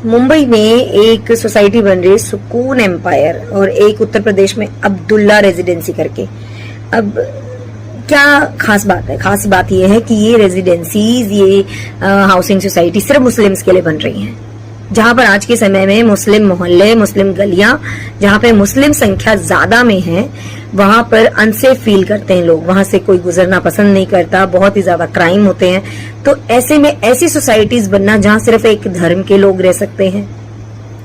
मुंबई में एक सोसाइटी बन रही है सुकून एम्पायर, और एक उत्तर प्रदेश में अब्दुल्ला रेजिडेंसी करके। अब क्या खास बात है? खास बात यह है कि ये रेजिडेंसीज, ये हाउसिंग सोसाइटी सिर्फ मुस्लिम्स के लिए बन रही हैं, जहां पर आज के समय में मुस्लिम मोहल्ले, मुस्लिम गलियां, जहां पे मुस्लिम संख्या ज्यादा में है, वहां पर अनसेफ फील करते हैं लोग, वहां से कोई गुजरना पसंद नहीं करता, बहुत ही ज्यादा क्राइम होते हैं। तो ऐसे में ऐसी सोसाइटीज बनना जहां सिर्फ एक धर्म के लोग रह सकते हैं,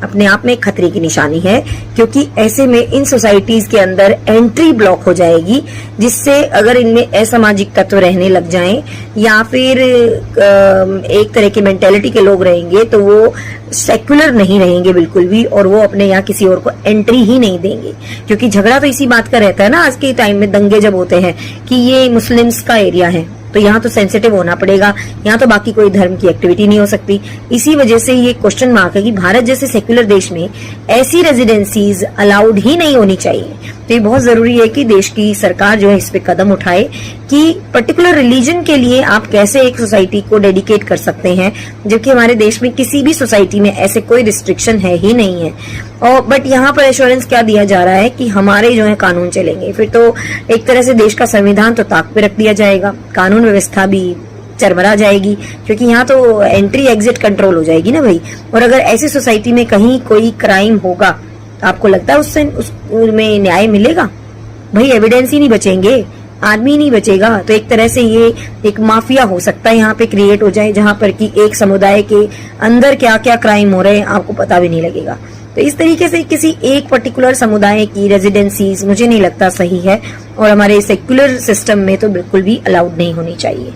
अपने आप में खतरे की निशानी है, क्योंकि ऐसे में इन सोसाइटीज के अंदर एंट्री ब्लॉक हो जाएगी, जिससे अगर इनमें असामाजिक तत्व रहने लग जाएं या फिर एक तरह की मेंटेलिटी के लोग रहेंगे, तो वो सेक्युलर नहीं रहेंगे बिल्कुल भी, और वो अपने यहाँ किसी और को एंट्री ही नहीं देंगे। क्योंकि झगड़ा तो इसी बात का रहता है ना, आज के टाइम में दंगे जब होते हैं कि ये मुस्लिम्स का एरिया है, तो यहाँ तो सेंसिटिव होना पड़ेगा, यहाँ तो बाकी कोई धर्म की एक्टिविटी नहीं हो सकती। इसी वजह से ये क्वेश्चन मार्क है कि भारत जैसे सेक्युलर देश में ऐसी रेजिडेंसीज अलाउड ही नहीं होनी चाहिए। तो ये बहुत जरूरी है कि देश की सरकार जो है इस पे कदम उठाए कि पर्टिकुलर रिलीजन के लिए आप कैसे एक सोसाइटी को डेडिकेट कर सकते हैं, जबकि हमारे देश में किसी भी सोसाइटी में ऐसे कोई रिस्ट्रिक्शन है ही नहीं है। और बट यहाँ पर एश्योरेंस क्या दिया जा रहा है कि हमारे जो है कानून चलेंगे, फिर तो एक तरह से देश का संविधान तो ताक पे रख दिया जाएगा, कानून व्यवस्था भी चरमरा जाएगी, क्योंकि यहाँ तो एंट्री एग्जिट कंट्रोल हो जाएगी ना भाई। और अगर ऐसी सोसाइटी में कहीं कोई क्राइम होगा, तो आपको लगता है उससे उसमें न्याय मिलेगा? भाई एविडेंस ही नहीं बचेंगे, आदमी नहीं बचेगा, तो एक तरह से ये एक माफिया हो सकता है यहाँ पे क्रिएट हो जाए, जहां पर कि एक समुदाय के अंदर क्या क्या क्राइम हो रहे हैं आपको पता भी नहीं लगेगा। तो इस तरीके से किसी एक पर्टिकुलर समुदाय की रेजिडेंसीज मुझे नहीं लगता सही है, और हमारे सेक्युलर सिस्टम में तो बिल्कुल भी अलाउड नहीं होनी चाहिए।